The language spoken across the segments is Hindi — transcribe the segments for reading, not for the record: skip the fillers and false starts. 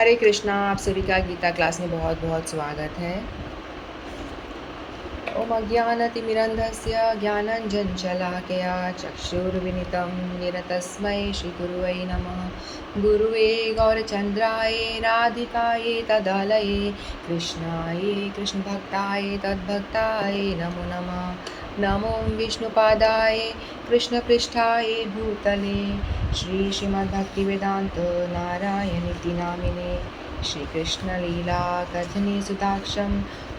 हरे कृष्णा। आप सभी का गीता क्लास में बहुत बहुत स्वागत है। ओम अज्ञानतिमिरन्धस्य ज्ञानञ्जनशलाकया चक्षुर्विनितं येन तस्मै श्रीगुरुवे नमः। गुरुवे गौरचन्द्राय राधिकायै तदालये कृष्णाय कृष्णभक्ताय तद्भक्ताय नमो नमः। नमो विष्णुपादाय कृष्णपृष्ठाय भूतले श्रीमद्भक्तिवेदान्त नारायणीति नामिने श्रीकृष्णलीला कथने सुताक्षं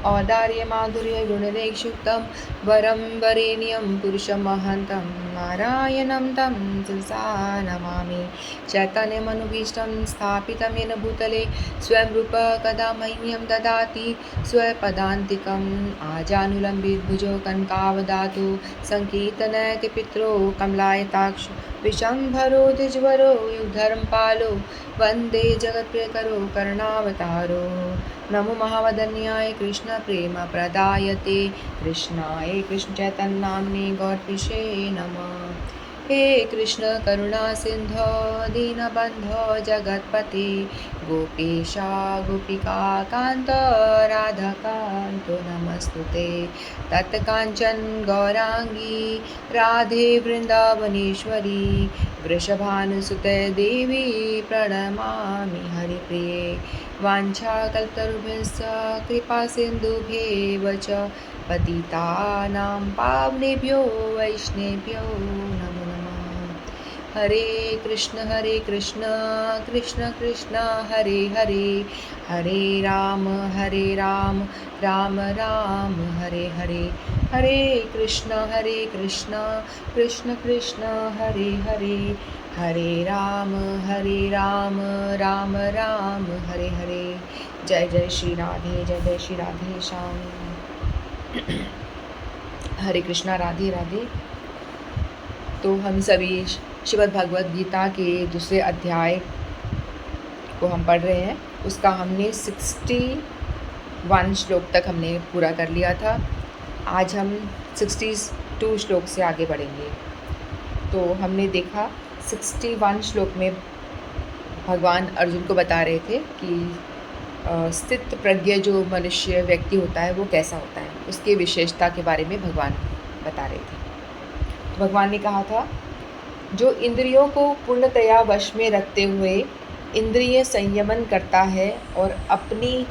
औदार्य माधुर्य गुणलेक्षुक्तं वरं वरेण्यं पुरुषं महन्तं नारायणं तं शिरसा नमामि। चैतन्यमनुभीष्टं स्थापितं येन भूतले स्वयं रूप कदा मह्यं ददाति स्वपदान्तिकम् आजानुलम्बितभुजो कनकावदातु सङ्कीर्तनयति पितरो कमलायताक्ष विशम्भरो द्विजवरो युगधर्मपालो वन्दे जगत्प्रियकरो करुणावतारो। नमो महावदन्याय कृष्ण प्रेम प्रदायते कृष्णाय कृष्ण चैतन्य नाम्ने गौरपिषे नमः। हे कृष्ण करुणा सिंधो दीनबंधो जगत्पते गोपेशा गोपिका कांत राधा कांतो नमस्तुते। तत्कांचन गौरांगी राधे वृंदावनेश्वरी वृषभानुसुते देवी प्रणमामि हरिप्रिये। वाञ्छाकल्पतरुभ्यश्च कृपा सिन्धुभ्येव च पतितानां पावनेभ्यो वैष्णवेभ्यो नमो नमः। हरे कृष्ण कृष्ण कृष्ण हरे हरे हरे राम राम राम हरे हरे। हरे कृष्ण कृष्ण कृष्ण हरे हरे हरे राम राम राम हरे हरे। जय जय श्री राधे श्याम। हरे कृष्णा, राधे राधे। तो हम सभी श्रीमद् भगवद गीता के दूसरे अध्याय को हम पढ़ रहे हैं। उसका हमने 61 श्लोक तक हमने पूरा कर लिया था। आज हम 62 श्लोक से आगे बढ़ेंगे। तो हमने देखा 61 श्लोक में भगवान अर्जुन को बता रहे थे कि स्थित प्रज्ञ जो मनुष्य व्यक्ति होता है वो कैसा होता है, उसके विशेषता के बारे में भगवान बता रहे थे। तो भगवान ने कहा था, जो इंद्रियों को पूर्णतया वश में रखते हुए इंद्रिय संयमन करता है और अपनी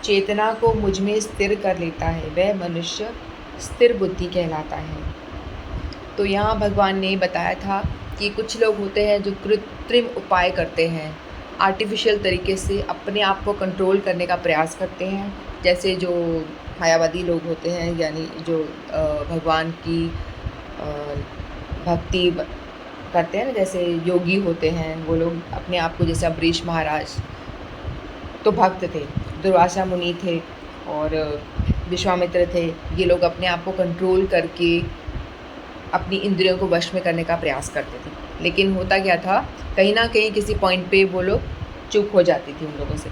चेतना को मुझ में स्थिर कर लेता है, वह मनुष्य स्थिर बुद्धि कहलाता है। तो यहाँ भगवान ने बताया था कि कुछ लोग होते हैं जो कृत्रिम उपाय करते हैं, आर्टिफिशियल तरीके से अपने आप को कंट्रोल करने का प्रयास करते हैं। जैसे जो मायावादी लोग होते हैं, यानी जो भगवान की भक्ति करते हैं ना, जैसे योगी होते हैं, वो लोग अपने आप को, जैसे अम्बरीश महाराज तो भक्त थे, दुर्वासा मुनि थे और विश्वामित्र थे। ये लोग अपने आप को कंट्रोल करके अपनी इंद्रियों को वश में करने का प्रयास करते थे, लेकिन होता क्या था, कहीं ना कहीं किसी पॉइंट पे वो लोग चूक हो जाती थी उन लोगों से।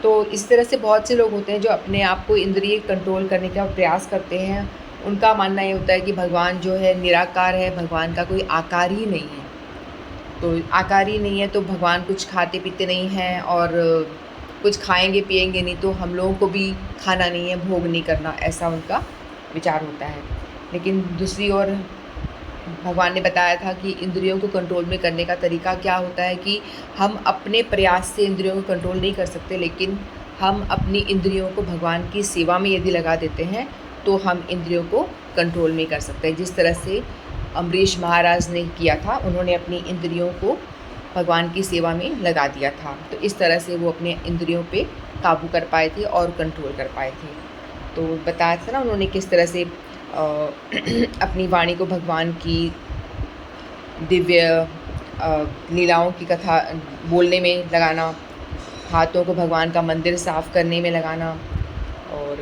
तो इस तरह से बहुत से लोग होते हैं जो अपने आप को इंद्रिय कंट्रोल करने का प्रयास करते हैं। उनका मानना ये होता है कि भगवान जो है निराकार है, भगवान का कोई आकार ही नहीं है। तो आकार ही नहीं है तो भगवान कुछ खाते पीते नहीं हैं, और कुछ खाएंगे पिएंगे नहीं तो हम लोगों को भी खाना नहीं है, भोग नहीं करना, ऐसा उनका विचार होता है। लेकिन दूसरी ओर भगवान ने बताया था कि इंद्रियों को कंट्रोल में करने का तरीका क्या होता है कि हम अपने प्रयास से इंद्रियों को कंट्रोल नहीं कर सकते, लेकिन हम अपनी इंद्रियों को भगवान की सेवा में यदि लगा देते हैं तो हम इंद्रियों को कंट्रोल में कर सकते हैं। जिस तरह से अम्बरीश महाराज ने किया था, उन्होंने अपनी इंद्रियों को भगवान की सेवा में लगा दिया था। तो इस तरह से वो अपने इंद्रियों पे काबू कर पाए थे और कंट्रोल कर पाए थे। तो बताया था ना उन्होंने किस तरह से अपनी वाणी को भगवान की दिव्य लीलाओं की कथा बोलने में लगाना, हाथों को भगवान का मंदिर साफ करने में लगाना, और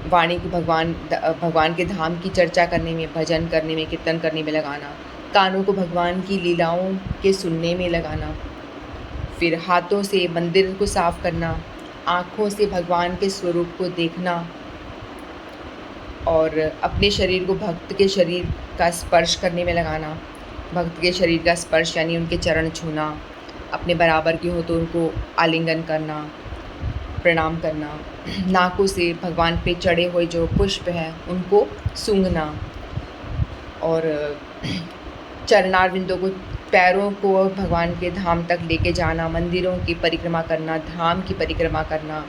वाणी को भगवान के धाम की चर्चा करने में, भजन करने में, कीर्तन करने में लगाना, कानों को भगवान की लीलाओं के सुनने में लगाना, फिर हाथों से मंदिर को साफ करना, आँखों से भगवान के स्वरूप को देखना, और अपने शरीर को भक्त के शरीर का स्पर्श करने में लगाना। भक्त के शरीर का स्पर्श यानी उनके चरण छूना, अपने बराबर के हो तो उनको आलिंगन करना, प्रणाम करना, नाकों से भगवान पे चढ़े हुए जो पुष्प हैं उनको सूंघना, और चरणारविंदों को, पैरों को भगवान के धाम तक लेके जाना, मंदिरों की परिक्रमा करना, धाम की परिक्रमा करना,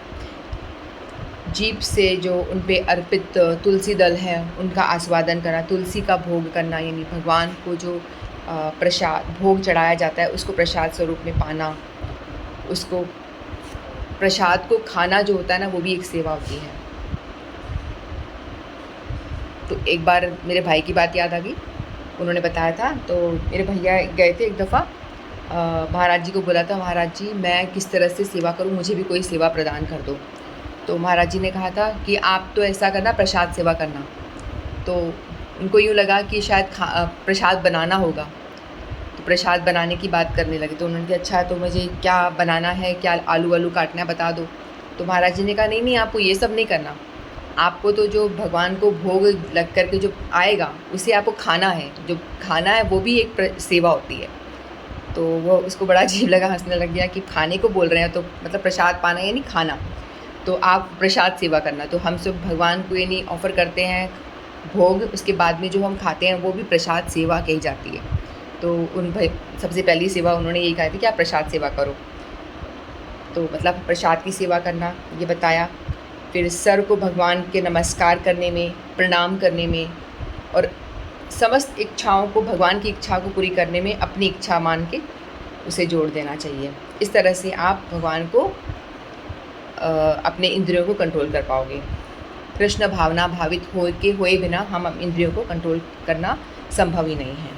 जीभ से जो उन पे अर्पित तुलसी दल है उनका आस्वादन करना, तुलसी का भोग करना, यानी भगवान को जो प्रसाद भोग चढ़ाया जाता है उसको प्रसाद स्वरूप में पाना, उसको प्रसाद को खाना जो होता है ना वो भी एक सेवा होती है। तो एक बार मेरे भाई की बात याद आ गई, उन्होंने बताया था, तो मेरे भैया गए थे एक दफ़ा, महाराज जी को बोला था, महाराज जी मैं किस तरह से सेवा करूं, मुझे भी कोई सेवा प्रदान कर दो। तो महाराज जी ने कहा था कि आप तो ऐसा करना, प्रसाद सेवा करना। तो उनको यूँ लगा कि शायद प्रसाद बनाना होगा, तो प्रसाद बनाने की बात करने लगे। तो उन्होंने कहा अच्छा तो मुझे क्या बनाना है, क्या आलू वालू काटना है बता दो। तो महाराज जी ने कहा नहीं नहीं, आपको ये सब नहीं करना, आपको तो जो भगवान को भोग लग कर के जो आएगा उसे आपको खाना है, जो खाना है वो भी एक सेवा होती है। तो वो उसको बड़ा अजीब लगा, हंसने लग गया कि खाने को बोल रहे हैं, तो मतलब प्रसाद पाना यानी खाना, तो आप प्रसाद सेवा करना। तो हम सब भगवान को यानी ऑफ़र करते हैं भोग, उसके बाद में जो हम खाते हैं वो भी प्रसाद सेवा कही जाती है। तो उन भाई सबसे पहली सेवा उन्होंने यही कहा थी कि आप प्रसाद सेवा करो, तो मतलब प्रसाद की सेवा करना ये बताया। फिर सर को भगवान के नमस्कार करने में, प्रणाम करने में, और समस्त इच्छाओं को, भगवान की इच्छा को पूरी करने में अपनी इच्छा मान के उसे जोड़ देना चाहिए। इस तरह से आप भगवान को अपने इंद्रियों को कंट्रोल कर पाओगे। कृष्ण भावना भावित होए बिना हम इंद्रियों को कंट्रोल करना संभव ही नहीं है।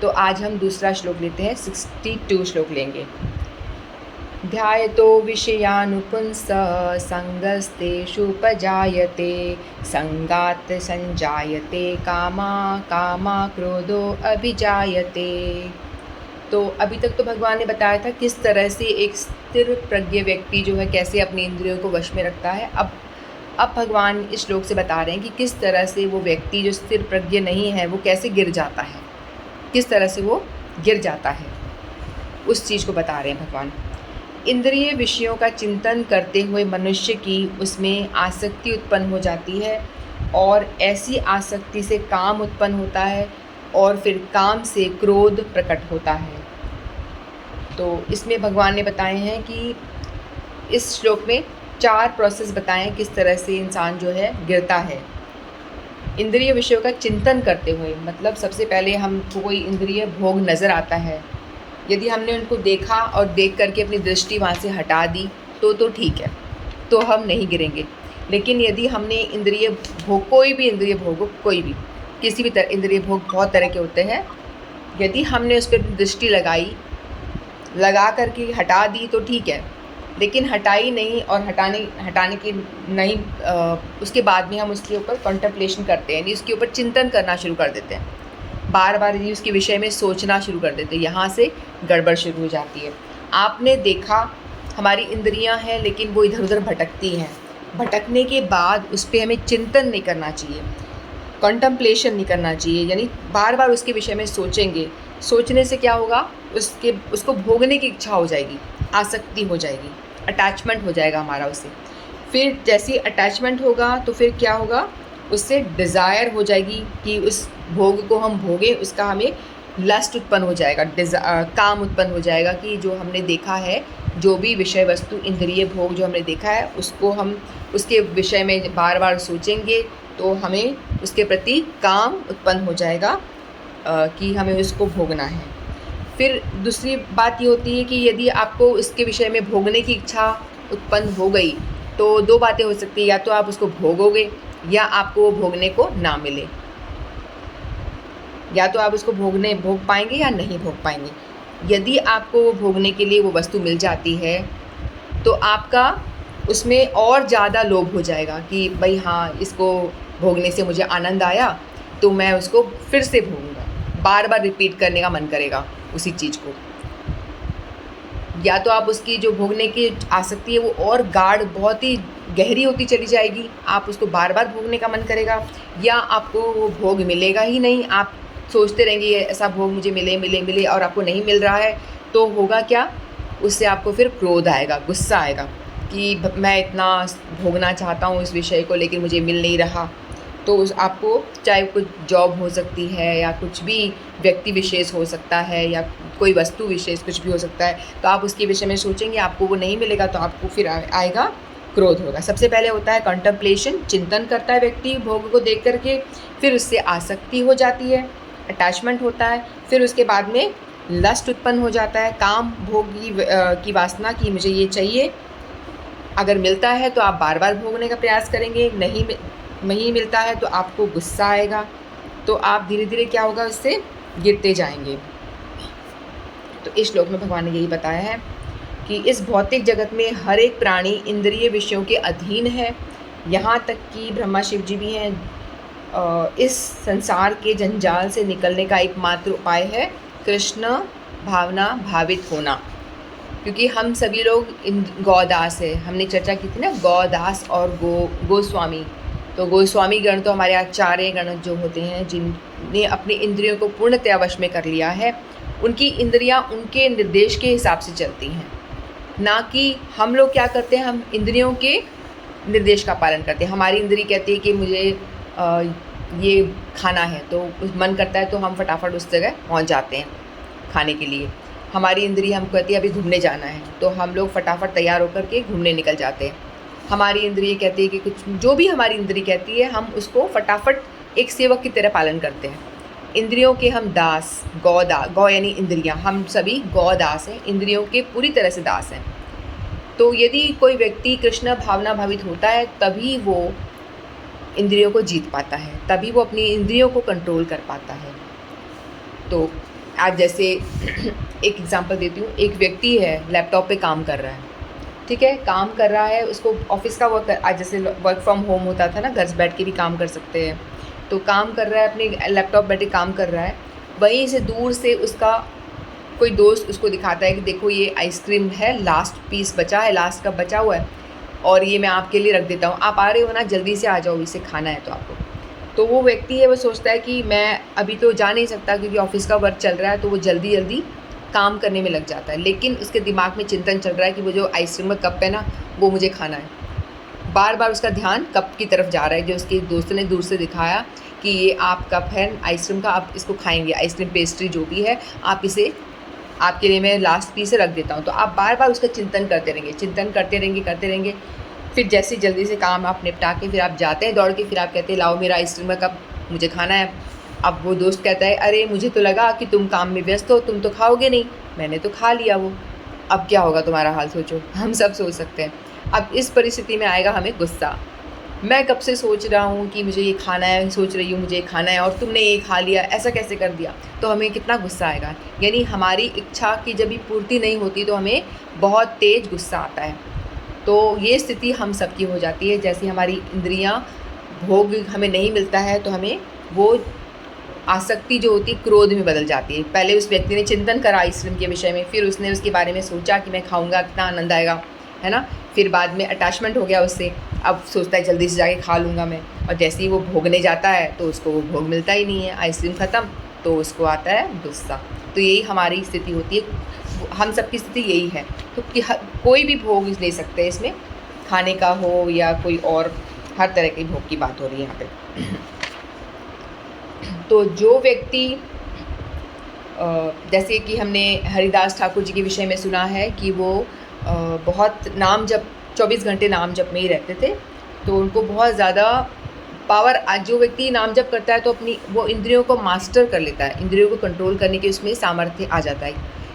तो आज हम दूसरा श्लोक लेते हैं, 62 श्लोक लेंगे। ध्यायतो विषयानुपुंस संगस्तेषुपजायते संगात् संजायते कामा कामा क्रोधो अभिजायते। तो अभी तक तो भगवान ने बताया था किस तरह से एक स्थिर प्रज्ञ व्यक्ति जो है कैसे अपनी इंद्रियों को वश में रखता है। अब भगवान इस श्लोक से बता रहे हैं कि किस तरह से वो व्यक्ति जो स्थिर प्रज्ञ नहीं है वो कैसे गिर जाता है, किस तरह से वो गिर जाता है, उस चीज़ को बता रहे हैं भगवान। इंद्रिय विषयों का चिंतन करते हुए मनुष्य की उसमें आसक्ति उत्पन्न हो जाती है, और ऐसी आसक्ति से काम उत्पन्न होता है, और फिर काम से क्रोध प्रकट होता है। तो इसमें भगवान ने बताए हैं कि इस श्लोक में 4 प्रोसेस बताए हैं किस तरह से इंसान जो है गिरता है। इंद्रिय विषयों का चिंतन करते हुए, मतलब सबसे पहले हमको कोई इंद्रिय भोग नज़र आता है, यदि हमने उनको देखा और देख करके अपनी दृष्टि वहाँ से हटा दी तो ठीक है, तो हम नहीं गिरेंगे। लेकिन यदि हमने इंद्रिय भोग, कोई भी इंद्रिय भोग, कोई भी किसी भी तरह, इंद्रिय भोग बहुत तरह के होते हैं, यदि हमने उस पर दृष्टि लगा करके हटा दी तो ठीक है, लेकिन हटाई नहीं और हटाने की नहीं, उसके बाद में हम उसके ऊपर कंटेम्पलेशन करते हैं, यानी उसके ऊपर चिंतन करना शुरू कर देते हैं, बार बार यदि उसके विषय में सोचना शुरू कर देते हैं, यहाँ से गड़बड़ शुरू हो जाती है। आपने देखा हमारी इंद्रियां हैं लेकिन वो इधर उधर भटकती हैं, भटकने के बाद उस पर हमें चिंतन नहीं करना चाहिए, कंटेम्पलेशन नहीं करना चाहिए, यानी बार बार उसके विषय में सोचेंगे। सोचने से क्या होगा, उसको भोगने की इच्छा हो जाएगी, आसक्ति हो जाएगी, अटैचमेंट हो जाएगा हमारा उससे। फिर जैसे अटैचमेंट होगा तो फिर क्या होगा, उससे डिज़ायर हो जाएगी कि उस भोग को हम भोगें, उसका हमें लस्ट उत्पन्न हो जाएगा, काम उत्पन्न हो जाएगा कि जो हमने देखा है, जो भी विषय वस्तु इंद्रिय भोग जो हमने देखा है उसको हम उसके विषय में बार बार सोचेंगे तो हमें उसके प्रति काम उत्पन्न हो जाएगा कि हमें उसको भोगना है। फिर दूसरी बात ये होती है कि यदि आपको उसके विषय में भोगने की इच्छा उत्पन्न हो गई तो 2 बातें हो सकती है, या तो आप उसको भोगोगे या आपको वो भोगने को ना मिले, या तो आप उसको भोग पाएंगे या नहीं भोग पाएंगे। यदि आपको वो भोगने के लिए वो वस्तु मिल जाती है तो आपका उसमें और ज़्यादा लोभ हो जाएगा कि भाई हाँ, इसको भोगने से मुझे आनंद आया तो मैं उसको फिर से भोगूंगा, बार बार रिपीट करने का मन करेगा उसी चीज़ को। या तो आप उसकी जो भोगने की आसक्ति है वो और गाढ़, बहुत ही गहरी होती चली जाएगी, आप उसको बार बार भोगने का मन करेगा, या आपको वो भोग मिलेगा ही नहीं, आप सोचते रहेंगे ऐसा भोग मुझे मिले मिले मिले और आपको नहीं मिल रहा है, तो होगा क्या उससे आपको फिर क्रोध आएगा, गुस्सा आएगा कि मैं इतना भोगना चाहता हूँ इस विषय को, लेकिन मुझे मिल नहीं रहा। तो उस आपको, चाहे कुछ जॉब हो सकती है या कुछ भी व्यक्ति विशेष हो सकता है या कोई वस्तु विशेष कुछ भी हो सकता है, तो आप उसके विषय में सोचेंगे, आपको वो नहीं मिलेगा तो आपको फिर आएगा क्रोध होगा। सबसे पहले होता है कंटेम्पलेशन, चिंतन करता है व्यक्ति भोग को देख करके, फिर उससे आसक्ति हो जाती है, अटैचमेंट होता है, फिर उसके बाद में लस्ट उत्पन्न हो जाता है, काम भोग की वासना की मुझे ये चाहिए। अगर मिलता है तो आप बार बार भोगने का प्रयास करेंगे, नहीं मिलता है तो आपको गुस्सा आएगा, तो आप धीरे धीरे क्या होगा, उससे गिरते जाएंगे। तो इस श्लोक में भगवान ने यही बताया है कि इस भौतिक जगत में हर एक प्राणी इंद्रिय विषयों के अधीन है, यहाँ तक कि ब्रह्मा शिव जी भी हैं। इस संसार के जंजाल से निकलने का एकमात्र उपाय है कृष्ण भावना भावित होना, क्योंकि हम सभी लोग गौदास है। हमने चर्चा की थी ना, गौदास और गोस्वामी। तो गोस्वामी गण तो हमारे आचार्य गण जो होते हैं, जिनने अपनी इंद्रियों को पूर्णतया वश में कर लिया है, उनकी इंद्रियां उनके निर्देश के हिसाब से चलती हैं, ना कि हम लोग क्या करते हैं, हम इंद्रियों के निर्देश का पालन करते हैं। हमारी इंद्री कहती है कि मुझे ये खाना है, तो मन करता है तो हम फटाफट उस जगह पहुंच जाते हैं खाने के लिए। हमारी इंद्री हम कहती है अभी घूमने जाना है, तो हम लोग फटाफट तैयार होकर के घूमने निकल जाते हैं। हमारी इंद्रिय कहती है कि कुछ, जो भी हमारी इंद्री कहती है, हम उसको फटाफट एक सेवक की तरह पालन करते हैं। इंद्रियों के हम दास, गौ यानी इंद्रियां, हम सभी गौदास हैं, इंद्रियों के पूरी तरह से दास हैं। तो यदि कोई व्यक्ति कृष्ण भावना भावित होता है, तभी वो इंद्रियों को जीत पाता है, तभी वो अपनी इंद्रियों को कंट्रोल कर पाता है। तो आज जैसे एक एग्जांपल देती हूँ, एक व्यक्ति है लैपटॉप पे काम कर रहा है, ठीक है, काम कर रहा है, उसको ऑफिस का वर्क, आज जैसे वर्क फ्रॉम होम होता था ना, घर से बैठ के भी काम कर सकते हैं, तो काम कर रहा है, अपने लैपटॉप बैठे काम कर रहा है। वहीं से दूर से उसका कोई दोस्त उसको दिखाता है कि देखो ये आइसक्रीम है, लास्ट पीस बचा है, लास्ट का बचा हुआ है, और ये मैं आपके लिए रख देता हूँ, आप आ रहे हो ना, जल्दी से आ जाओ, इसे खाना है तो आपको। तो वो व्यक्ति है, वो सोचता है कि मैं अभी तो जा नहीं सकता क्योंकि ऑफिस का वर्क चल रहा है, तो वो जल्दी जल्दी काम करने में लग जाता है, लेकिन उसके दिमाग में चिंतन चल रहा है कि वो जो आइसक्रीम का कप है ना, वो मुझे खाना है। बार बार उसका ध्यान कप की तरफ जा रहा है, जो उसके दोस्त ने दूर से दिखाया कि ये आप कप है आइसक्रीम का, आप इसको खाएंगे, आइसक्रीम पेस्ट्री जो भी है, आप इसे, आपके लिए मैं लास्ट पीस रख देता हूँ। तो आप बार बार उसका चिंतन करते रहेंगे। फिर जैसे जल्दी से काम आप निपटा के फिर आप जाते हैं दौड़ के, फिर आप कहते हैं लाओ मेरा आइसक्रीम का कप, मुझे खाना है। अब वो दोस्त कहता है अरे मुझे तो लगा कि तुम काम में व्यस्त हो, तुम तो खाओगे नहीं, मैंने तो खा लिया वो, अब क्या होगा तुम्हारा हाल सोचो। हम सब सोच सकते हैं। अब इस परिस्थिति में आएगा हमें गुस्सा, मैं कब से सोच रहा हूँ कि मुझे ये खाना है, सोच रही हूँ मुझे ये खाना है, और तुमने ये खा लिया, ऐसा कैसे कर दिया। तो हमें कितना गुस्सा आएगा, यानी हमारी इच्छा की जब भी पूर्ति नहीं होती तो हमें बहुत तेज़ गुस्सा आता है। तो ये स्थिति हम सबकी हो जाती है। जैसे हमारी इंद्रियां, भोग हमें नहीं मिलता है तो हमें वो आसक्ति जो होती है क्रोध में बदल जाती है। पहले उस व्यक्ति ने चिंतन करा आइसक्रीम के विषय में, फिर उसने उसके बारे में सोचा कि मैं खाऊंगा, कितना आनंद आएगा, है ना। फिर बाद में अटैचमेंट हो गया उससे, अब सोचता है जल्दी से जाके खा लूँगा मैं, और जैसे ही वो भोगने जाता है तो उसको वो भोग मिलता ही नहीं है, आइसक्रीम ख़त्म, तो उसको आता है गुस्सा। तो यही हमारी स्थिति होती है, हम सबकी स्थिति यही है। तो कि कोई भी भोग ले सकते हैं, इसमें खाने का हो या कोई और, हर तरह के भोग की बात हो रही है यहाँ पे। तो जो व्यक्ति, जैसे कि हमने हरिदास ठाकुर जी के विषय में सुना है कि वो बहुत नाम जप, 24 घंटे नाम जप में ही रहते थे, तो उनको बहुत ज़्यादा पावर, जो व्यक्ति नाम जप करता है तो अपनी वो इंद्रियों को मास्टर कर लेता है, इंद्रियों को कंट्रोल करने के उसमें सामर्थ्य आ जाता है,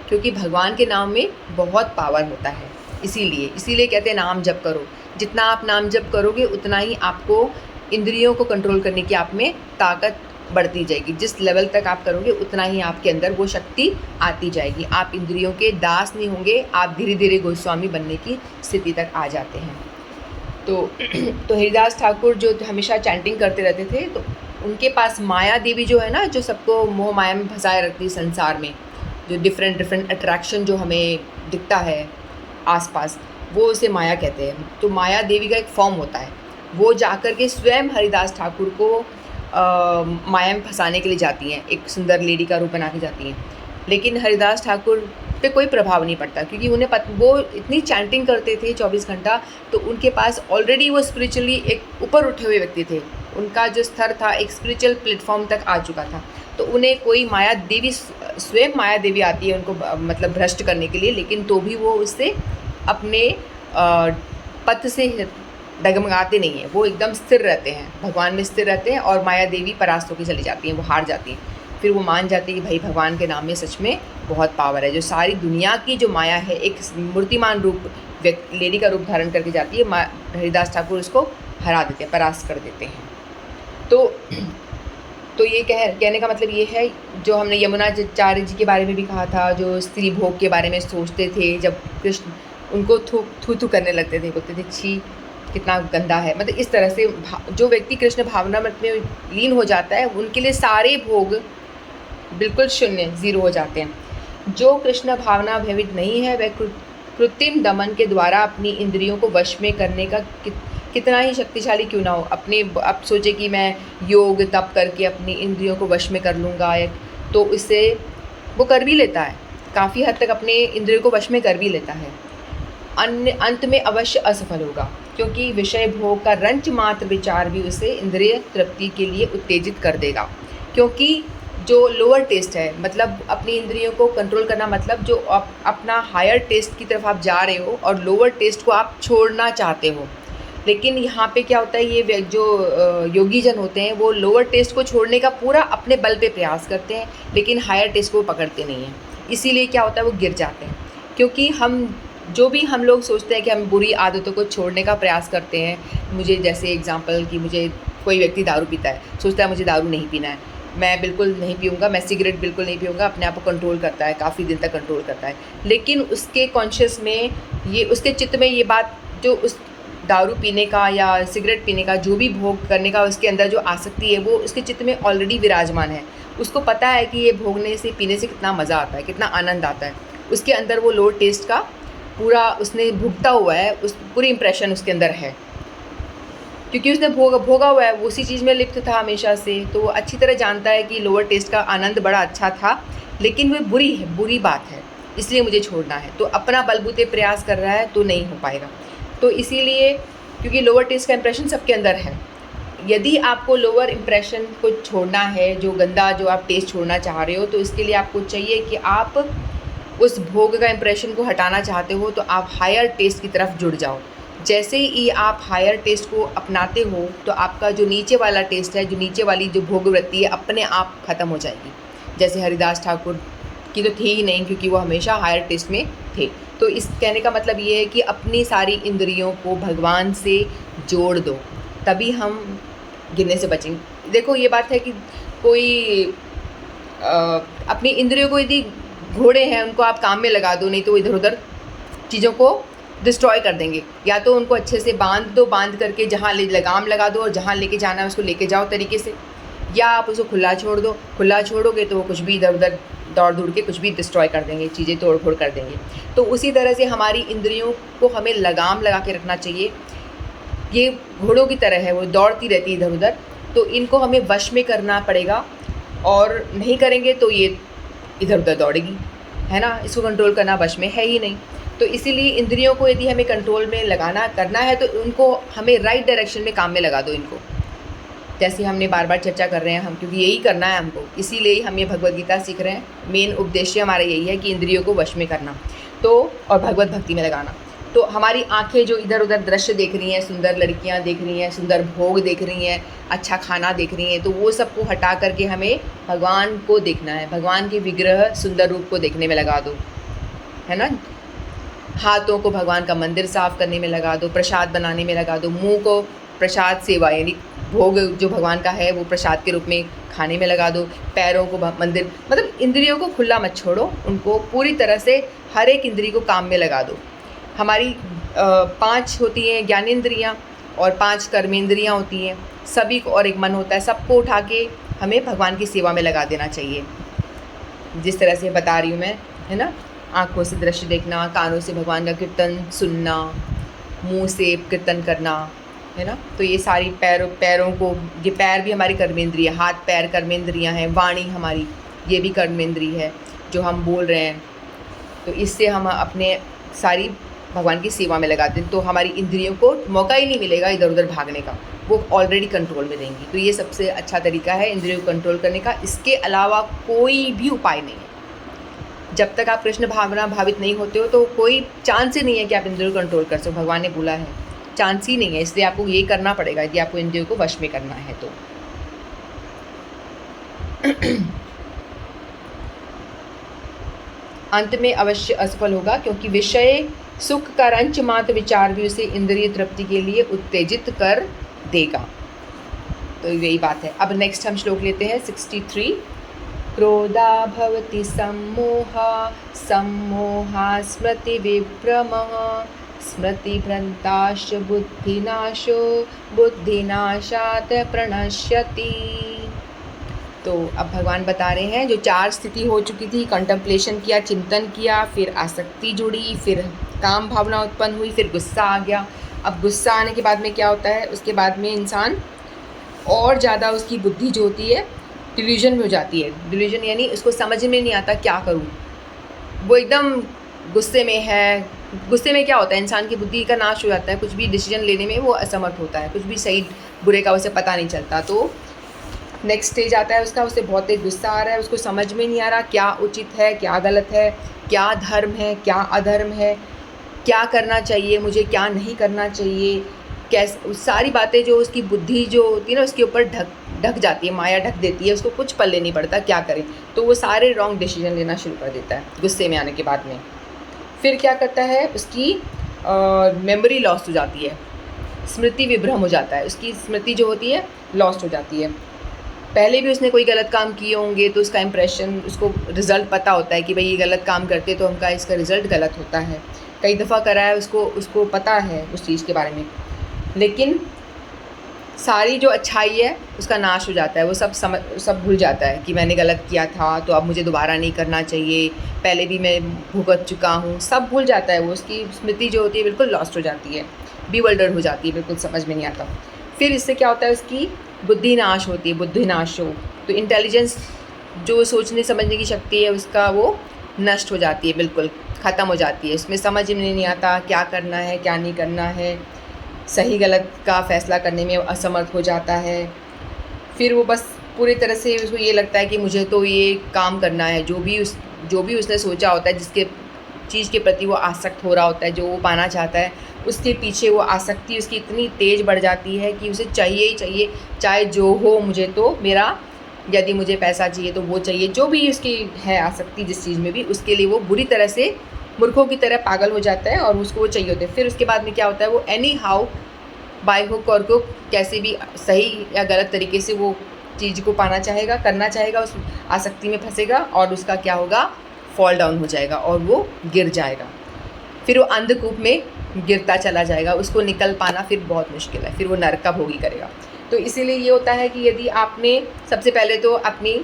क्योंकि भगवान के नाम में बहुत पावर होता है। इसीलिए कहते हैं नाम जप करो। जितना आप नाम जप करोगे उतना ही आपको इंद्रियों को कंट्रोल करने की आप में ताकत बढ़ती जाएगी। जिस लेवल तक आप करोगे उतना ही आपके अंदर वो शक्ति आती जाएगी। आप इंद्रियों के दास नहीं होंगे, आप धीरे धीरे गोस्वामी बनने की स्थिति तक आ जाते हैं। तो हरिदास ठाकुर जो हमेशा चैंटिंग करते रहते थे, तो उनके पास माया देवी जो है ना, जो सबको मोह माया में फंसाए रखती है संसार में, जो डिफरेंट अट्रैक्शन जो हमें दिखता है आसपास, वो उसे माया कहते हैं। तो माया देवी का एक फॉर्म होता है, वो जाकर के स्वयं हरिदास ठाकुर को माया में फंसाने के लिए जाती हैं, एक सुंदर लेडी का रूप बना के जाती हैं। लेकिन हरिदास ठाकुर पे कोई प्रभाव नहीं पड़ता, क्योंकि उन्हें वो इतनी चैंटिंग करते थे 24 घंटा, तो उनके पास ऑलरेडी वो स्पिरिचुअली एक ऊपर उठे हुए व्यक्ति थे, उनका जो स्तर था एक स्पिरिचुअल प्लेटफॉर्म तक आ चुका था। तो उन्हें कोई माया देवी, स्वयं माया देवी आती है उनको मतलब भ्रष्ट करने के लिए, लेकिन तो भी वो उससे अपने पथ से डगमगाते नहीं हैं, वो एकदम स्थिर रहते हैं, भगवान में स्थिर रहते हैं, और माया देवी परास्त होकर चली जाती हैं, वो हार जाती हैं। फिर वो मान जाते हैं कि भाई भगवान के नाम में सच में बहुत पावर है, जो सारी दुनिया की जो माया है एक मूर्तिमान रूप लेडी का रूप धारण करके जाती है, हरिदास ठाकुर उसको हरा देते हैं, परास्त कर देते हैं। तो ये कहने का मतलब ये है, जो हमने यमुनाचार्य जी के बारे में भी कहा था, जो स्त्री भोग के बारे में सोचते थे, जब कृष्ण उनको थू करने लगते थे, बोलते थे छी कितना गंदा है, मतलब इस तरह से जो व्यक्ति कृष्ण भावनामृत में लीन हो जाता है, उनके लिए सारे भोग बिल्कुल शून्य, ज़ीरो हो जाते हैं। जो कृष्ण भावना भयभीत नहीं है, वह कृत्रिम दमन के द्वारा अपनी इंद्रियों को वश में करने का कितना ही शक्तिशाली क्यों ना हो, अब सोचे कि मैं योग तप करके अपनी इंद्रियों को वश में कर लूँगा, तो इससे वो कर भी लेता है, काफ़ी हद तक अपने इंद्रियों को वश में कर भी लेता है, अंत में अवश्य असफल होगा, क्योंकि विषय भोग का रंच मात्र विचार भी उसे इंद्रिय तृप्ति के लिए उत्तेजित कर देगा। क्योंकि जो लोअर टेस्ट है, मतलब अपनी इंद्रियों को कंट्रोल करना, मतलब जो अपना हायर टेस्ट की तरफ आप जा रहे हो और लोअर टेस्ट को आप छोड़ना चाहते हो, लेकिन यहाँ पे क्या होता है, ये जो योगी जन होते हैं वो लोअर टेस्ट को छोड़ने का पूरा अपने बल पे प्रयास करते हैं, लेकिन हायर टेस्ट को पकड़ते नहीं हैं, इसीलिए क्या होता है वो गिर जाते हैं। क्योंकि हम लोग सोचते हैं कि हम बुरी आदतों को छोड़ने का प्रयास करते हैं, मुझे जैसे एग्जांपल कि मुझे कोई व्यक्ति दारू पीता है, सोचता है मुझे दारू नहीं पीना है, मैं बिल्कुल नहीं पीऊँगा, मैं सिगरेट बिल्कुल नहीं पीऊँगा, अपने आप को कंट्रोल करता है, काफ़ी दिन तक कंट्रोल करता है, लेकिन उसके कॉन्शियस में ये, उसके चित्त में ये बात, जो उस दारू पीने का या सिगरेट पीने का, जो भी भोग करने का उसके अंदर जो आसक्ति है, वो उसके चित्त में ऑलरेडी विराजमान है। उसको पता है कि ये भोगने से, पीने से कितना मज़ा आता है, कितना आनंद आता है, उसके अंदर वो लो टेस्ट का पूरा उसने भुगता हुआ है, उस पूरी इम्प्रेशन उसके अंदर है, क्योंकि उसने भोगा हुआ है, वो उसी चीज़ में लिप्त था हमेशा से, तो वो अच्छी तरह जानता है कि लोअर टेस्ट का आनंद बड़ा अच्छा था, लेकिन वो बुरी बात है, इसलिए मुझे छोड़ना है। तो अपना बलबूते प्रयास कर रहा है तो नहीं हो पाएगा। तो इसीलिए, क्योंकि लोअर टेस्ट का इम्प्रेशन सबके अंदर है, यदि आपको लोअर इम्प्रेशन को छोड़ना है, जो गंदा जो आप टेस्ट छोड़ना चाह रहे हो, तो इसके लिए आपको चाहिए कि आप उस भोग का इम्प्रेशन को हटाना चाहते हो, तो आप हायर टेस्ट की तरफ जुड़ जाओ। जैसे ही आप हायर टेस्ट को अपनाते हो, तो आपका जो नीचे वाला टेस्ट है, जो नीचे वाली जो भोग वृत्ति है, अपने आप ख़त्म हो जाएगी। जैसे हरिदास ठाकुर की तो थी ही नहीं, क्योंकि वो हमेशा हायर टेस्ट में थे। तो इस कहने का मतलब ये है कि अपनी सारी इंद्रियों को भगवान से जोड़ दो, तभी हम गिरने से बचेंगे। देखो ये बात है कि कोई अपनी इंद्रियों को, यदि घोड़े हैं उनको आप काम में लगा दो, नहीं तो इधर उधर चीज़ों को डिस्ट्रॉय कर देंगे। या तो उनको अच्छे से बांध दो, बांध करके जहाँ लगाम लगा दो और जहाँ लेके जाना है उसको लेके जाओ तरीके से, या आप उसको खुला छोड़ दो। खुला छोड़ोगे तो वो कुछ भी इधर उधर दौड़ के कुछ भी डिस्ट्रॉय कर देंगे, चीज़ें तोड़ फोड़ कर देंगे। तो उसी तरह से हमारी इंद्रियों को हमें लगाम लगा के रखना चाहिए। ये घोड़ों की तरह है, वो दौड़ती रहती है इधर उधर, तो इनको हमें वश में करना पड़ेगा, और नहीं करेंगे तो ये इधर उधर दौड़ेगी, है ना। इसको कंट्रोल करना वश में है ही नहीं। तो इसीलिए इंद्रियों को यदि हमें कंट्रोल में करना है, तो उनको हमें राइट डायरेक्शन में काम में लगा दो इनको। जैसे हमने बार बार चर्चा कर रहे हैं हम, क्योंकि यही करना है हमको, इसीलिए हम ये भगवद गीता सीख रहे हैं। मेन उद्देश्य हमारा यही है कि इंद्रियों को वश में करना, तो और भगवत भक्ति में लगाना। तो हमारी आंखें जो इधर उधर दृश्य देख रही हैं, सुंदर लड़कियां देख रही हैं, सुंदर भोग देख रही हैं, अच्छा खाना देख रही हैं, तो वो सब को हटा करके हमें भगवान को देखना है। भगवान के विग्रह सुंदर रूप को देखने में लगा दो, है ना। हाथों को भगवान का मंदिर साफ करने में लगा दो, प्रसाद बनाने में लगा दो, मुंह को प्रसाद सेवा यानी भोग जो भगवान का है वो प्रसाद के रूप में खाने में लगा दो, पैरों को मंदिर, मतलब इंद्रियों को खुला मत छोड़ो, उनको पूरी तरह से हर एक इंद्रिय को काम में लगा दो। हमारी 5 होती हैं ज्ञानेंद्रियाँ और 5 कर्मेंद्रियाँ होती हैं, सभी को, और एक मन होता है, सबको उठा के हमें भगवान की सेवा में लगा देना चाहिए। जिस तरह से बता रही हूँ मैं, है ना। आँखों से दृश्य देखना, कानों से भगवान का कीर्तन सुनना, मुंह से कीर्तन करना, है ना। तो ये सारी पैरों को, ये पैर भी हमारी कर्मेंद्रिय, हाथ पैर कर्मेंद्रियाँ हैं। वाणी हमारी, ये भी कर्मेंद्रिय है, जो हम बोल रहे हैं, तो इससे हम अपने सारी भगवान की सेवा में लगाते हैं, तो हमारी इंद्रियों को मौका ही नहीं मिलेगा इधर उधर भागने का, वो ऑलरेडी कंट्रोल में रहेंगी। तो ये सबसे अच्छा तरीका है इंद्रियों को कंट्रोल करने का। इसके अलावा कोई भी उपाय नहीं है। जब तक आप कृष्ण भावना भावित नहीं होते हो तो कोई चांस ही नहीं है कि आप इंद्रियों को कंट्रोल कर सको। भगवान ने बोला है चांस ही नहीं है, इसलिए आपको ये करना पड़ेगा यदि आपको इंद्रियों को वश में करना है तो। अंत में अवश्य असफल होगा, क्योंकि विषय सुख का रंच मात्र विचार भी उसे इंद्रिय तृप्ति के लिए उत्तेजित कर देगा। तो यही बात है। अब नेक्स्ट हम श्लोक लेते हैं 63। क्रोधा भवति सम्मोहा, सम्मोहा स्मृति विभ्रमः, स्मृति भ्रंताश्च बुद्धिनाशो, बुद्धिनाशात् प्रणश्यति। तो अब भगवान बता रहे हैं जो 4 स्थिति हो चुकी थी, कंटेम्पलेशन किया, चिंतन किया, फिर आसक्ति जुड़ी, फिर काम भावना उत्पन्न हुई, फिर गुस्सा आ गया। अब गुस्सा आने के बाद में क्या होता है, उसके बाद में इंसान और ज़्यादा उसकी बुद्धि जो होती है डिल्यूजन में हो जाती है। डिल्यूजन यानी उसको समझ में नहीं आता क्या करूँ, वो एकदम गुस्से में है। गुस्से में क्या होता है, इंसान की बुद्धि का नाश हो जाता है, कुछ भी डिसीजन लेने में वो असमर्थ होता है, कुछ भी सही बुरे का उसे पता नहीं चलता। तो नेक्स्ट स्टेज आता है उसका, उसे बहुत तेज गुस्सा आ रहा है, उसको समझ में नहीं आ रहा क्या उचित है क्या गलत है, क्या धर्म है क्या अधर्म है, क्या करना चाहिए मुझे क्या नहीं करना चाहिए, कैसे सारी बातें जो उसकी बुद्धि जो होती है ना उसके ऊपर ढक जाती है, माया ढक देती है, उसको कुछ पल्ले नहीं पड़ता क्या करें। तो वो सारे रॉन्ग डिसीजन लेना शुरू कर देता है गुस्से में आने के बाद में। फिर क्या करता है, उसकी मेमोरी लॉस्ट हो जाती है, स्मृति विभ्रम हो जाता है, उसकी स्मृति जो होती है लॉस्ट हो जाती है। पहले भी उसने कोई गलत काम किए होंगे तो उसका इम्प्रेशन, उसको रिज़ल्ट पता होता है कि भाई ये गलत काम करते तो उनका इसका रिज़ल्ट गलत होता है, कई दफ़ा करा है, उसको पता है उस चीज़ के बारे में। लेकिन सारी जो अच्छाई है उसका नाश हो जाता है, वो सब भूल जाता है कि मैंने गलत किया था तो अब मुझे दोबारा नहीं करना चाहिए, पहले भी मैं भुगत चुका हूँ, सब भूल जाता है वो। उसकी स्मृति जो होती है बिल्कुल लॉस्ट हो जाती है, बीवर्ल्डर्ड हो जाती है, बिल्कुल समझ में नहीं आता। फिर इससे क्या होता है, उसकी बुद्धि नाश होती है, बुद्धि नाश हो तो इंटेलिजेंस जो सोचने समझने की शक्ति है उसका वो नष्ट हो जाती है, बिल्कुल ख़त्म हो जाती है। उसमें समझ में नहीं आता क्या करना है क्या नहीं करना है, सही गलत का फ़ैसला करने में असमर्थ हो जाता है। फिर वो बस पूरी तरह से उसको ये लगता है कि मुझे तो ये काम करना है, जो भी उसने सोचा होता है, जिसके चीज़ के प्रति वो आसक्त हो रहा होता है, जो वो पाना चाहता है, उसके पीछे वो आसक्ति उसकी इतनी तेज़ बढ़ जाती है कि उसे चाहिए ही चाहिए, चाहे जो हो, मुझे तो मेरा, यदि मुझे पैसा चाहिए तो वो चाहिए, जो भी उसकी है आसक्ति जिस चीज़ में भी, उसके लिए वो बुरी तरह से मूर्खों की तरह पागल हो जाता है और उसको वो चाहिए होता है। फिर उसके बाद में क्या होता है, वो एनी हाउ बाय हुक और क्रुक कैसे भी सही या गलत तरीके से वो चीज़ को पाना चाहेगा, करना चाहेगा, उस आसक्ति में फंसेगा और उसका क्या होगा, फॉल डाउन हो जाएगा और वो गिर जाएगा। फिर वो अंधकूप में गिरता चला जाएगा, उसको निकल पाना फिर बहुत मुश्किल है, फिर वो नरक का भोगी करेगा। तो इसीलिए ये होता है कि यदि आपने सबसे पहले तो अपनी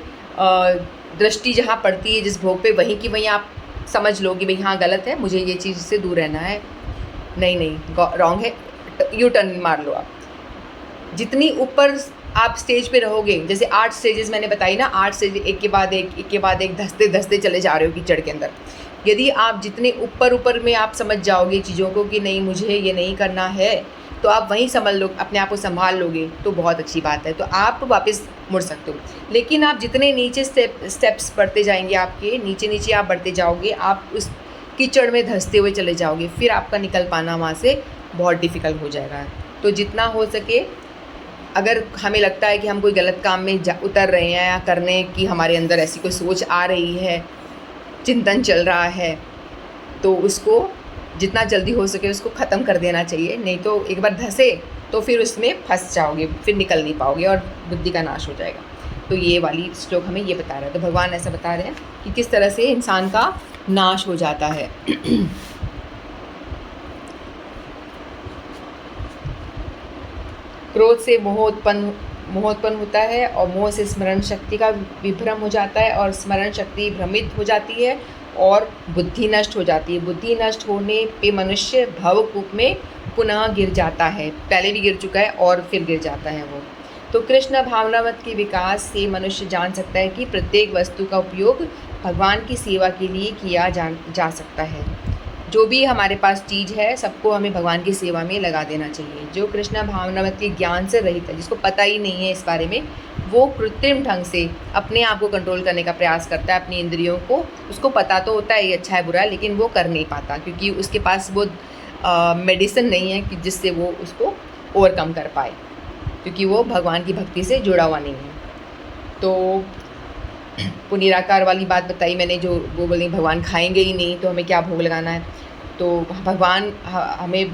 दृष्टि जहाँ पड़ती है जिस भोग पे, वहीं की वहीं आप समझ लो कि भाई हाँ गलत है, मुझे ये चीज़ से दूर रहना है, नहीं रॉन्ग है, यू टर्न मार लो आप। जितनी ऊपर आप स्टेज पे रहोगे, जैसे 8 स्टेजेस मैंने बताई ना, 8 स्टेज एक के बाद एक धंसते धंसते चले जा रहे हो कीचड़ के अंदर। यदि आप जितने ऊपर में आप समझ जाओगे चीज़ों को कि नहीं मुझे ये नहीं करना है, तो आप वहीं समझ लो, अपने आप को संभाल लोगे तो बहुत अच्छी बात है, तो आप वापस मुड़ सकते हो। लेकिन आप जितने नीचे स्टेप्स बढ़ते जाएंगे, आपके नीचे आप बढ़ते जाओगे, आप उस कीचड़ में धंसते हुए चले जाओगे, फिर आपका निकल पाना वहाँ से बहुत डिफ़िकल्ट हो जाएगा। तो जितना हो सके, अगर हमें लगता है कि हम कोई गलत काम में उतर रहे हैं या करने की हमारे अंदर ऐसी कोई सोच आ रही है, चिंतन चल रहा है, तो उसको जितना जल्दी हो सके उसको ख़त्म कर देना चाहिए। नहीं तो एक बार धंसे तो फिर उसमें फंस जाओगे, फिर निकल नहीं पाओगे और बुद्धि का नाश हो जाएगा। तो ये वाली श्लोक हमें ये बता रहा है। तो भगवान ऐसा बता रहे हैं कि किस तरह से इंसान का नाश हो जाता है। क्रोध से मोह उत्पन्न होता है और मोह से स्मरण शक्ति का विभ्रम हो जाता है और स्मरण शक्ति भ्रमित हो जाती है और बुद्धि नष्ट हो जाती है। बुद्धि नष्ट होने पे मनुष्य भवकूप में पुनः गिर जाता है, पहले भी गिर चुका है और फिर गिर जाता है वो। तो कृष्ण भावनावत के विकास से मनुष्य जान सकता है कि प्रत्येक वस्तु का उपयोग भगवान की सेवा के लिए किया जा सकता है। जो भी हमारे पास चीज़ है सबको हमें भगवान की सेवा में लगा देना चाहिए। जो कृष्ण भावनावती ज्ञान से रहित है, जिसको पता ही नहीं है इस बारे में, वो कृत्रिम ढंग से अपने आप को कंट्रोल करने का प्रयास करता है, अपनी इंद्रियों को। उसको पता तो होता है ये अच्छा है बुरा है, लेकिन वो कर नहीं पाता क्योंकि उसके पास वो मेडिसिन नहीं है कि जिससे वो उसको ओवरकम कर पाए, क्योंकि वो भगवान की भक्ति से जुड़ा हुआ नहीं है। तो वो निराकार वाली बात बताई मैंने, जो वो बोले भगवान खाएंगे ही नहीं तो हमें क्या भोग लगाना है। तो भगवान हमें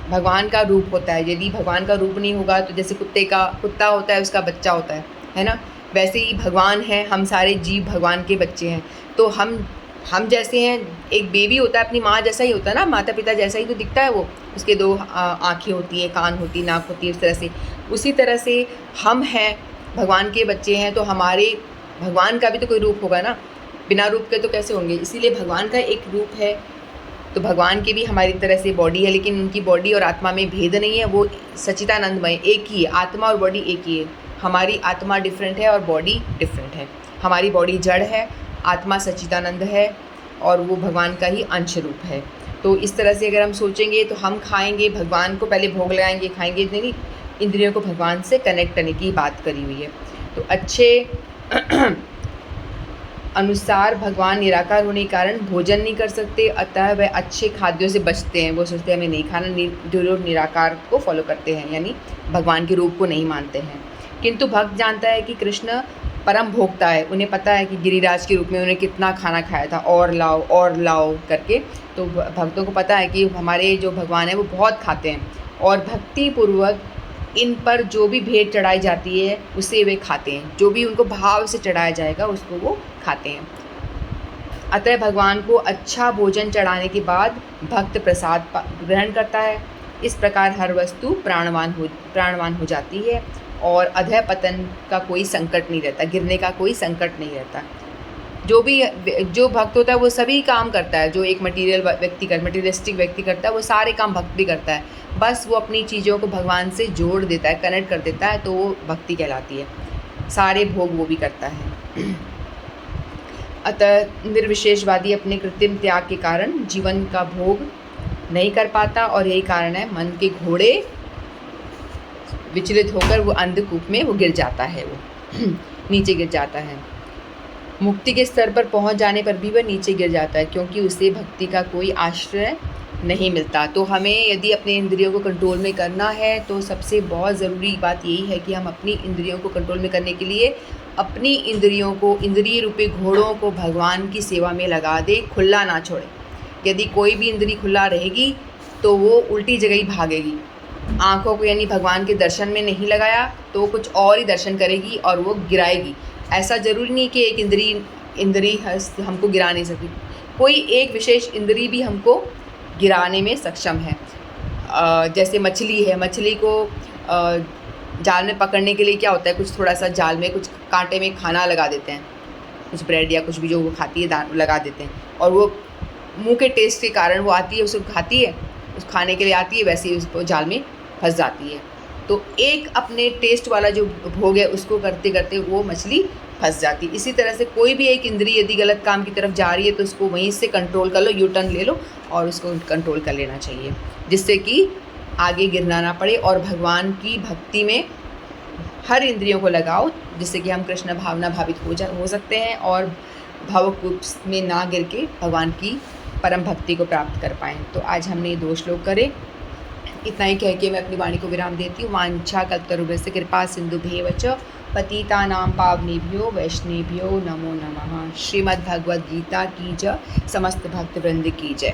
भगवान का रूप होता है। यदि भगवान का रूप नहीं होगा तो जैसे कुत्ता होता है, उसका बच्चा होता है ना, वैसे ही भगवान है, हम सारे जीव भगवान के बच्चे हैं। तो हम जैसे हैं, एक बेबी होता है अपनी माँ जैसा ही होता है ना, माता पिता जैसा ही तो दिखता है वो। उसके 2 आँखें होती हैं, कान होती है, नाक होती है, इस तरह से। उसी तरह से हम हैं, भगवान के बच्चे हैं, तो हमारे भगवान का भी तो कोई रूप होगा ना, बिना रूप के तो कैसे होंगे। इसीलिए भगवान का एक रूप है, तो भगवान की भी हमारी तरह से बॉडी है, लेकिन उनकी बॉडी और आत्मा में भेद नहीं है। वो सच्चिदानंदमय एक ही है, आत्मा और बॉडी एक ही है। हमारी आत्मा डिफरेंट है और बॉडी डिफरेंट है। हमारी बॉडी जड़ है, आत्मा सच्चिदानंद है और वो भगवान का ही अंश रूप है। तो इस तरह से अगर हम सोचेंगे तो हम खाएंगे, भगवान को पहले भोग लगाएंगे, खाएंगे नहीं, इंद्रियों को भगवान से कनेक्ट करने की बात करी हुई है। तो अच्छे अनुसार भगवान निराकार होने के कारण भोजन नहीं कर सकते, अतः वह अच्छे खाद्यों से बचते हैं। वो सोचते हैं हमें नहीं खाना, जो लोग निराकार को फॉलो करते हैं, यानी भगवान के रूप को नहीं मानते हैं। किंतु भक्त जानता है कि कृष्ण परम भोक्ता है। उन्हें पता है कि गिरिराज के रूप में उन्हें कितना खाना खाया था, और लाओ करके। तो भक्तों को पता है कि हमारे जो भगवान है वो बहुत खाते हैं, और भक्तिपूर्वक इन पर जो भी भेंट चढ़ाई जाती है उसे वे खाते हैं। जो भी उनको भाव से चढ़ाया जाएगा उसको वो खाते हैं। अतः भगवान को अच्छा भोजन चढ़ाने के बाद भक्त प्रसाद ग्रहण करता है। इस प्रकार हर वस्तु प्राणवान हो जाती है और अधः पतन का कोई संकट नहीं रहता, गिरने का कोई संकट नहीं रहता। जो भक्त होता है वो सभी काम करता है। जो एक मटीरियलिस्टिक व्यक्ति करता है, वो सारे काम भक्त भी करता है। बस वो अपनी चीज़ों को भगवान से जोड़ देता है, कनेक्ट कर देता है, तो वो भक्ति कहलाती है। सारे भोग वो भी करता है। अतः निर्विशेषवादी अपने कृत्रिम त्याग के कारण जीवन का भोग नहीं कर पाता, और यही कारण है मन के घोड़े विचलित होकर वो अंधकूप में वो गिर जाता है, वो नीचे गिर जाता है। मुक्ति के स्तर पर पहुंच जाने पर भी वह नीचे गिर जाता है, क्योंकि उसे भक्ति का कोई आश्रय नहीं मिलता। तो हमें यदि अपने इंद्रियों को कंट्रोल में करना है तो सबसे बहुत ज़रूरी बात यही है कि हम अपनी इंद्रियों को कंट्रोल में करने के लिए अपनी इंद्रियों को, इंद्रिय रूपी घोड़ों को भगवान की सेवा में लगा दें, खुला ना छोड़ें। यदि कोई भी इंद्री खुला रहेगी तो वो उल्टी जगह ही भागेगी। आँखों को यानी भगवान के दर्शन में नहीं लगाया तो वो कुछ और ही दर्शन करेगी और वो गिराएगी। ऐसा ज़रूरी नहीं कि एक इंद्री हमको गिरा नहीं सकती, कोई एक विशेष इंद्री भी हमको गिराने में सक्षम है। जैसे मछली है, मछली को जाल में पकड़ने के लिए क्या होता है, कुछ थोड़ा सा जाल में कुछ कांटे में खाना लगा देते हैं, कुछ ब्रेड या कुछ भी जो वो खाती है लगा देते हैं, और वो मुंह के टेस्ट के कारण वो आती है, उसको खाती है, उस खाने के लिए आती है, वैसे ही उसको जाल में फंस जाती है। तो एक अपने टेस्ट वाला जो भोग है उसको करते करते वो मछली फंस जाती है। इसी तरह से कोई भी एक इंद्री यदि गलत काम की तरफ जा रही है तो उसको वहीं से कंट्रोल कर लो, यू टर्न ले लो और उसको कंट्रोल कर लेना चाहिए, जिससे कि आगे गिरना ना पड़े। और भगवान की भक्ति में हर इंद्रियों को लगाओ, जिससे कि हम कृष्ण भावना भावित हो सकते हैं और भावकूप में ना गिर के भगवान की परम भक्ति को प्राप्त कर पाएँ। तो आज हमने ये 2 श्लोक करे। इतना ही कह के मैं अपनी वाणी को विराम देती हूँ। वांछा कल्पतरुभ्यश्च कृपा सिंधुभ्येव च पतितानां पावनेभ्यो वैष्णवेभ्यो नमो नमः। श्रीमद्भगवद्गीता की जय, समस्त भक्त वृंद की जय।